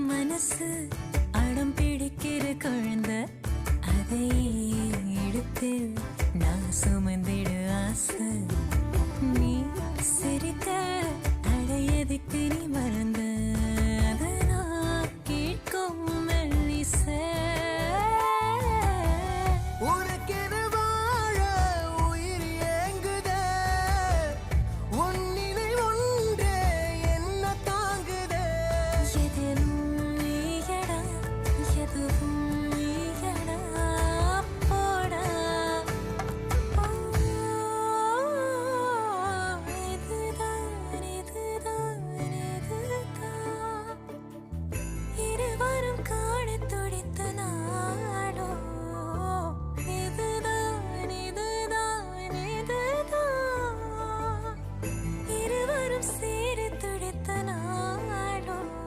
மனசு அடம் பிடிக்கிற குழந்தை அதையே எடுத்து நான் சுமந்திடு ஆசை நீ சிரிக்க அடையதுக்கு நீ மறந்த அதை நான் கேட்கும் மெல்லிசை உன்னிலை ஒன்றே என்ன தாங்குதே எதிலும்